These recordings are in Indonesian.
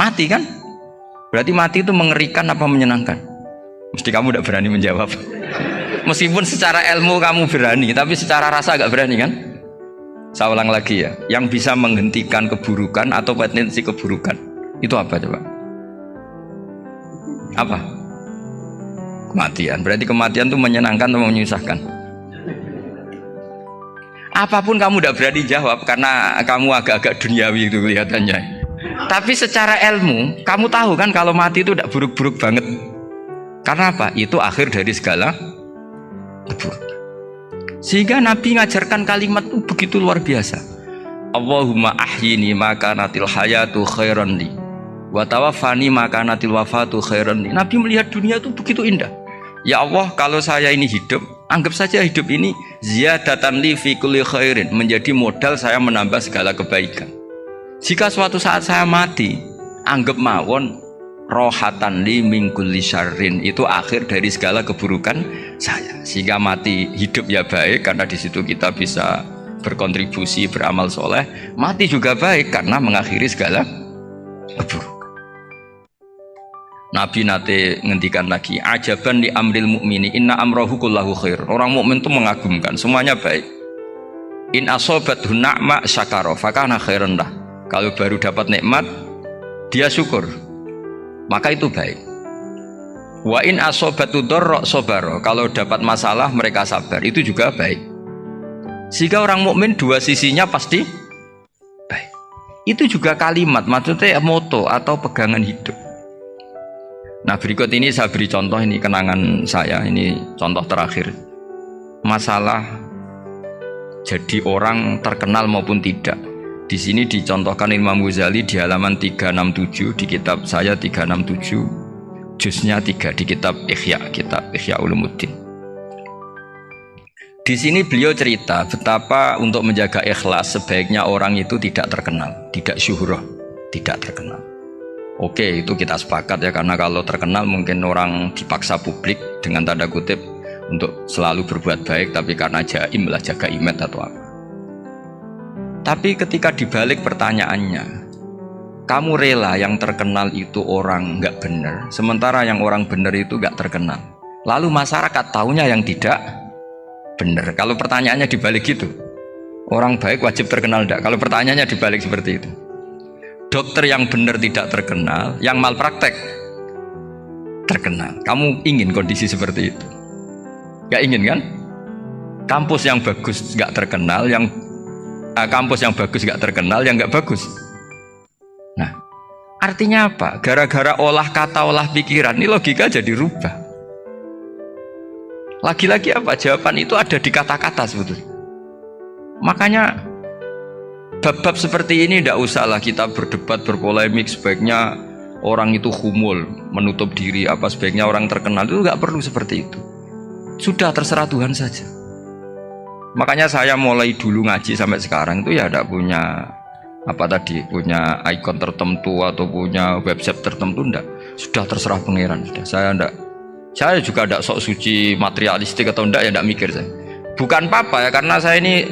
Mati kan? Berarti mati itu mengerikan apa menyenangkan? Mesti kamu tidak berani menjawab. Meskipun secara ilmu kamu berani, tapi secara rasa agak berani kan? Saya ulang lagi ya, yang bisa menghentikan keburukan atau potensi keburukan itu apa coba? Apa? Kematian. Berarti kematian itu menyenangkan atau menyusahkan? Apapun kamu tidak berani jawab karena kamu agak-agak duniawi itu kelihatannya. Tapi secara ilmu, kamu tahu kan kalau mati itu tidak buruk-buruk banget. Karena apa? Itu akhir dari segala keburukan. Sehingga Nabi ngajarkan kalimat itu begitu luar biasa. Allahumma ahyini maka natil hayatu khairan li wa tawaffani maka natil wafatu khairan li. Nabi melihat dunia itu begitu indah. Ya Allah, kalau saya ini hidup, anggap saja hidup ini ziyadatan li fi kulli khairin, menjadi modal saya menambah segala kebaikan. Jika suatu saat saya mati, anggap mawon rohatan li min kulli syarrin, itu akhir dari segala keburukan saya. Sehingga mati hidup ya baik karena di situ kita bisa berkontribusi beramal soleh. Mati juga baik karena mengakhiri segala keburukan. Nabi nate ngendikan lagi, ajaban li amril mu'mini inna amrohu kullahu khair. Orang mukmin itu mengagumkan, semuanya baik. In asobathu na'ma syakara fakana khairan lah. Kalau baru dapat nikmat dia syukur, maka itu baik. Wa in asobatu dharra sabara, kalau dapat masalah mereka sabar, itu juga baik. Sehingga orang mukmin dua sisinya pasti baik. Itu juga kalimat, maksudnya moto atau pegangan hidup. Nah, berikut ini saya beri contoh, ini kenangan saya, ini contoh terakhir. Masalah jadi orang terkenal maupun tidak. Di sini dicontohkan Imam Ghazali di halaman 367 di kitab saya 367 juznya 3 di kitab Ihya Ulumuddin. Di sini beliau cerita betapa untuk menjaga ikhlas sebaiknya orang itu tidak terkenal, tidak syuhrah, tidak terkenal. Oke, itu kita sepakat ya, karena kalau terkenal mungkin orang dipaksa publik dengan tanda kutip untuk selalu berbuat baik, tapi karena jaim lah, jaga image atau apa. Tapi ketika dibalik pertanyaannya, kamu rela yang terkenal itu orang nggak benar, sementara yang orang benar itu nggak terkenal. Lalu masyarakat taunya yang tidak benar. Kalau pertanyaannya dibalik gitu, orang baik wajib terkenal enggak? Kalau pertanyaannya dibalik seperti itu, dokter yang benar tidak terkenal, yang malpraktek terkenal. Kamu ingin kondisi seperti itu? Nggak ingin kan? Kampus yang bagus nggak terkenal, kampus yang bagus nggak terkenal, yang nggak bagus. Nah, artinya apa? Gara-gara olah kata, olah pikiran, ini logika jadi rubah. Lagi-lagi apa? Jawaban itu ada di kata-kata sebetulnya. Makanya bab-bab seperti ini tidak usahlah kita berdebat, berpolemik. Sebaiknya orang itu humul, menutup diri, apa sebaiknya orang terkenal, itu nggak perlu seperti itu. Sudah terserah Tuhan saja. Makanya saya mulai dulu ngaji sampai sekarang itu ya tidak punya punya ikon tertentu atau punya website tertentu, enggak. Sudah terserah pangeran. Sudah, saya juga tidak sok suci materialistik atau enggak, ya tidak mikir saya. Bukan apa-apa ya, karena saya ini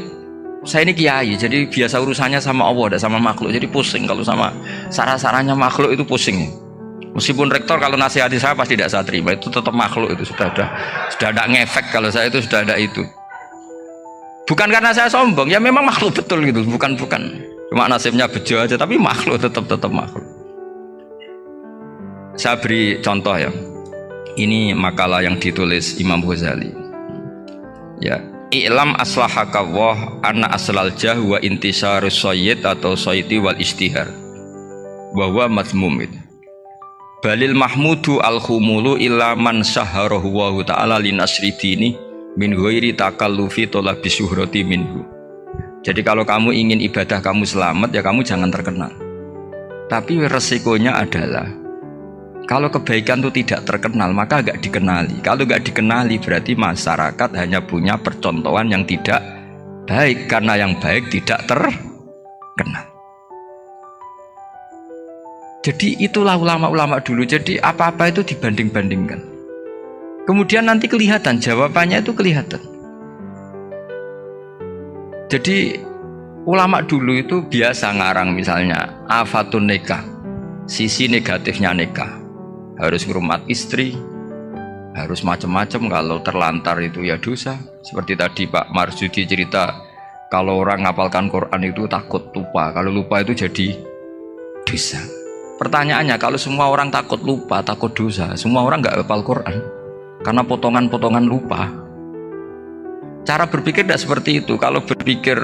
kiai, jadi biasa urusannya sama Allah, tidak sama makhluk. Jadi pusing kalau sama sarah-sarahnya makhluk itu pusing. Meskipun rektor kalau nasihati saya pasti tidak saya terima, itu tetap makhluk, itu sudah ada ngefek kalau saya itu sudah ada itu. Bukan karena saya sombong, ya memang makhluk betul gitu, bukan cuma nasibnya bejo aja, tapi makhluk tetap makhluk. Saya beri contoh ya, ini makalah yang ditulis Imam Ghazali ya, i'lam aslahakallah anna aslal jah wa intisarus sayyid atau sayyidi wal istihar bahwa mazmum itu balil mahmudu al-khumulu illa man syaharahu wa ta'ala linasri dini min ghairi takallufi talabi syuhrati minhu. Jadi kalau kamu ingin ibadah kamu selamat, ya kamu jangan terkenal. Tapi resikonya adalah kalau kebaikan itu tidak terkenal, maka gak dikenali. Kalau gak dikenali berarti masyarakat hanya punya percontohan yang tidak baik, karena yang baik tidak terkenal. Jadi itulah ulama-ulama dulu. Jadi apa-apa itu dibanding-bandingkan. Kemudian nanti kelihatan, jawabannya itu kelihatan. Jadi ulama dulu itu biasa ngarang misalnya afatun nikah. sisi negatifnya nikah. Harus ngurmat istri, harus macam-macam. Kalau terlantar itu ya dosa. Seperti tadi Pak Marsudi cerita, kalau orang ngapalkan Quran itu takut lupa. Kalau lupa itu jadi dosa. Pertanyaannya, kalau semua orang takut lupa, takut dosa, semua orang nggak hafal Quran karena potongan-potongan lupa. Cara berpikir tidak seperti itu. Kalau berpikir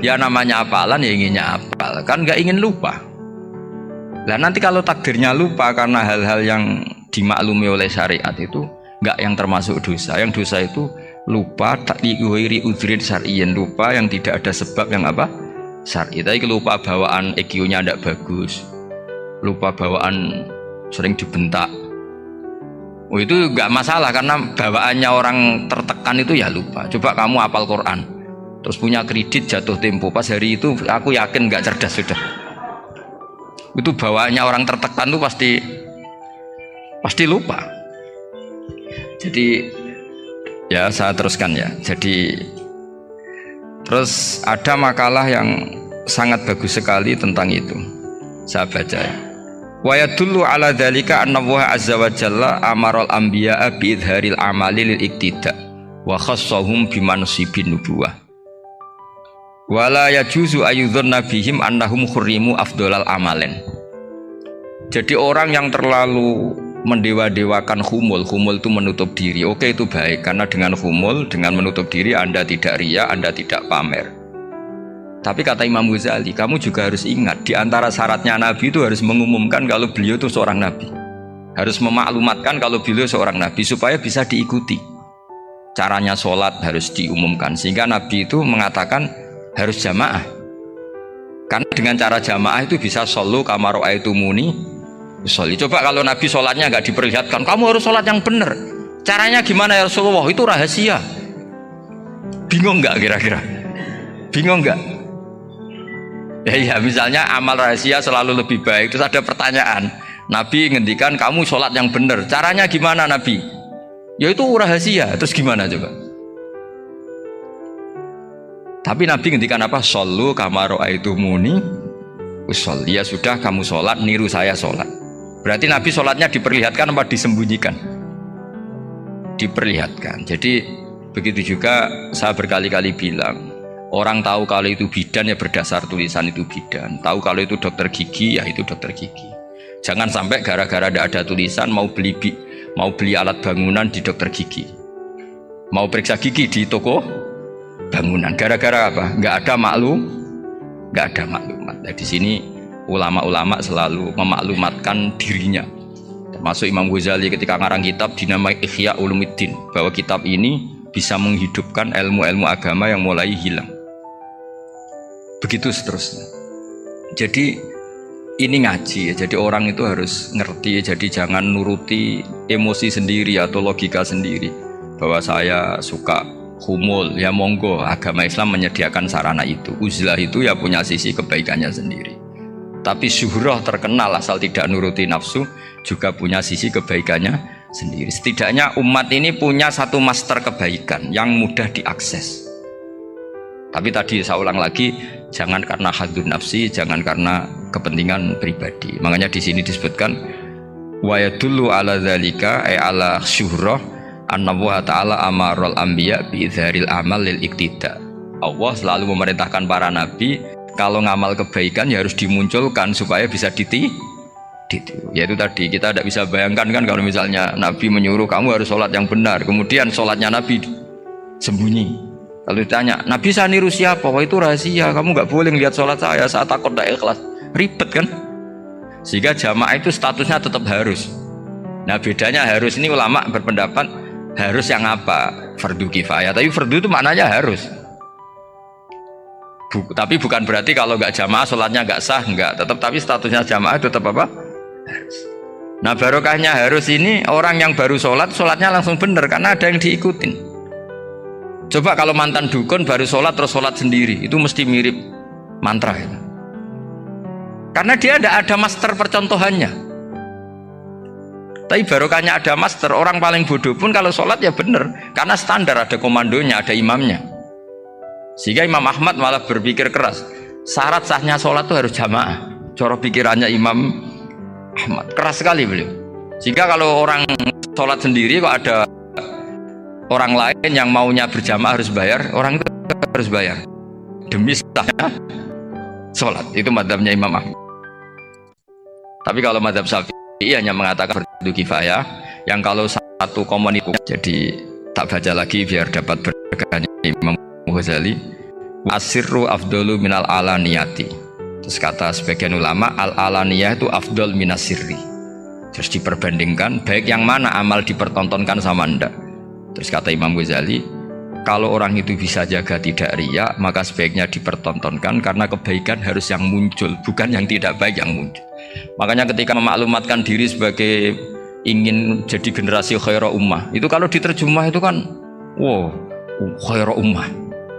ya namanya hafalan ya inginnya hafal, kan nggak ingin lupa. Nah nanti kalau takdirnya lupa karena hal-hal yang dimaklumi oleh syariat itu nggak yang termasuk dosa. Yang dosa itu lupa tak liwiri udhrin syar'iyyan, lupa yang tidak ada sebab yang apa? Syar'i. Tapi lupa bawaan EQ-nya tidak bagus, lupa bawaan sering dibentak. Oh itu nggak masalah karena bawaannya orang tertekan itu ya lupa. Coba kamu hafal Quran, terus punya kredit jatuh tempo, pas hari itu aku yakin nggak cerdas sudah. Itu bawaannya orang tertekan tuh pasti lupa. Jadi ya saya teruskan ya. Jadi terus ada makalah yang sangat bagus sekali tentang itu. Saya baca ya. Wa yadullu ala dzalika anna Allah azza wa jalla amaral anbiya'a bi idharil amali lil iktida wa khassahum bi mansibin nubuwah. Wala yajuzu ayyudhanna bihim annahum khurrimu afdolal amalen. Jadi orang yang terlalu mendewa-dewakan khumul itu menutup diri. Oke itu baik, karena dengan khumul, dengan menutup diri Anda tidak riya, Anda tidak pamer. Tapi kata Imam Ghazali, kamu juga harus ingat, di antara syaratnya Nabi itu harus mengumumkan kalau beliau itu seorang Nabi. Harus memaklumatkan kalau beliau seorang Nabi supaya bisa diikuti. Caranya sholat harus diumumkan, sehingga Nabi itu mengatakan harus jamaah. Karena dengan cara jamaah itu bisa shollu kama ra'aitumuni usolli. Coba kalau Nabi sholatnya nggak diperlihatkan, kamu harus sholat yang benar. Caranya gimana ya Rasulullah? Itu rahasia. Bingung nggak kira-kira? Bingung nggak? Ya misalnya amal rahasia selalu lebih baik. Terus ada pertanyaan, Nabi ngendikan kamu sholat yang benar. Caranya gimana Nabi? Ya itu rahasia. Terus gimana coba? Tapi Nabi ngendikan apa? Shollu kama ra'aitumuni usolli. Ya sudah kamu sholat, niru saya sholat. Berarti Nabi sholatnya diperlihatkan apa disembunyikan? Diperlihatkan. Jadi begitu juga saya berkali-kali bilang, orang tahu kalau itu bidan ya berdasar tulisan itu bidan. Tahu kalau itu dokter gigi ya itu dokter gigi. Jangan sampai gara-gara tidak ada tulisan mau beli alat bangunan di dokter gigi, mau periksa gigi di toko bangunan. Gara-gara apa? Nggak ada maklumat. Nah, di sini ulama-ulama selalu memaklumatkan dirinya. Termasuk Imam Ghazali ketika ngarang kitab dinamai Ihya Ulumuddin, bahwa kitab ini bisa menghidupkan ilmu-ilmu agama yang mulai hilang. Begitu seterusnya. Jadi ini ngaji ya. Jadi orang itu harus ngerti ya. Jadi jangan nuruti emosi sendiri atau logika sendiri bahwa saya suka humul, ya monggo, agama Islam menyediakan sarana itu. Uzlah itu ya punya sisi kebaikannya sendiri. Tapi syuhrah terkenal asal tidak nuruti nafsu juga punya sisi kebaikannya sendiri. Setidaknya umat ini punya satu master kebaikan yang mudah diakses. Tapi tadi saya ulang lagi, jangan karena hadzun nafsi, jangan karena kepentingan pribadi. Makanya di sini disebutkan wa yadullu ala dzalika ay ala syuhrah anna Allah ta'ala amarul anbiya bi idharil amal lil iktida. Allah selalu memerintahkan para nabi kalau ngamal kebaikan ya harus dimunculkan supaya bisa ditiru. Yaitu tadi kita tidak bisa bayangkan kan kalau misalnya Nabi menyuruh kamu harus sholat yang benar, kemudian sholatnya Nabi sembunyi. Kalau ditanya, Nabi saya niru siapa? Wah itu rahasia, kamu nggak boleh lihat sholat saya takut tidak ikhlas. Ribet kan? Sehingga jamaah itu statusnya tetap harus. Nah bedanya harus ini ulama berpendapat harus yang apa? Fardu kifayah. Tapi fardu itu maknanya harus. Tapi bukan berarti kalau nggak jamaah sholatnya nggak sah, nggak. Tapi statusnya jamaah tetap apa? Harus. Nah barokahnya harus ini orang yang baru sholatnya langsung benar karena ada yang diikutin. Coba kalau mantan dukun baru sholat terus sholat sendiri, itu mesti mirip mantra ya. Karena dia tidak ada master percontohannya. Tapi barokahnya ada master, orang paling bodoh pun kalau sholat ya benar, karena standar ada komandonya, ada imamnya. Sehingga Imam Ahmad malah berpikir keras, syarat sahnya sholat itu harus jamaah. Cara pikirannya Imam Ahmad. Keras sekali beliau. Sehingga kalau orang sholat sendiri kok ada orang lain yang maunya berjamaah harus bayar, orang itu harus bayar demi sahnya sholat. Itu madzhabnya Imam Ahmad. Tapi kalau madzhab Syafi'i hanya mengatakan fardu kifayah, yang kalau satu komunitas, jadi tak baca lagi biar dapat berkahnya Imam Ghazali, asirru afdalu minal alaniyati. Terus kata sebagian ulama, al alaniyah itu afdal minas sirri. Terus diperbandingkan baik yang mana amal dipertontonkan sama ndak. Terus kata Imam Ghazali, kalau orang itu bisa jaga tidak riya, maka sebaiknya dipertontonkan karena kebaikan harus yang muncul, bukan yang tidak baik yang muncul. Makanya ketika memaklumatkan diri sebagai ingin jadi generasi khairah ummah, itu kalau diterjemah itu kan wow, khairah ummah,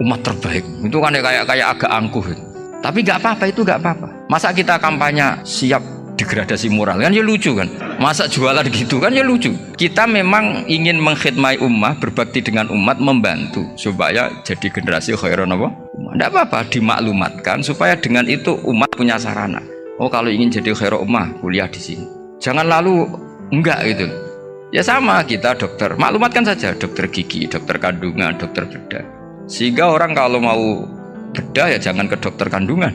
umat terbaik. Itu kan kayak agak angkuh. Tapi nggak apa-apa, itu nggak apa-apa. Masa kita kampanye siap degradasi moral, kan ya lucu kan. Masa jualan gitu kan ya lucu. Kita memang ingin mengkhidmati ummah, berbakti dengan umat, membantu supaya jadi generasi khairah ummah. Nggak apa-apa, dimaklumatkan supaya dengan itu umat punya sarana. Oh, kalau ingin jadi khairah ummah, kuliah di sini. Jangan lalu enggak gitu. Ya sama kita dokter, maklumatkan saja dokter gigi, dokter kandungan, dokter bedah. Sehingga orang kalau mau bedah ya jangan ke dokter kandungan.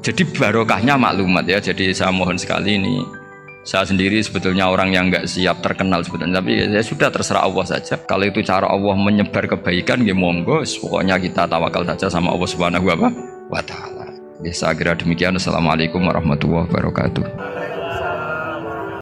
Jadi barokahnya maklumat ya. Jadi saya mohon sekali ini, saya sendiri sebetulnya orang yang nggak siap terkenal sebetulnya, tapi ya sudah terserah Allah saja. Kalau itu cara Allah menyebar kebaikan, ya monggo. Pokoknya kita tawakal saja sama Allah Subhanahu wa Ta'ala. Ya, saya kira demikian. Assalamualaikum warahmatullahi wabarakatuh.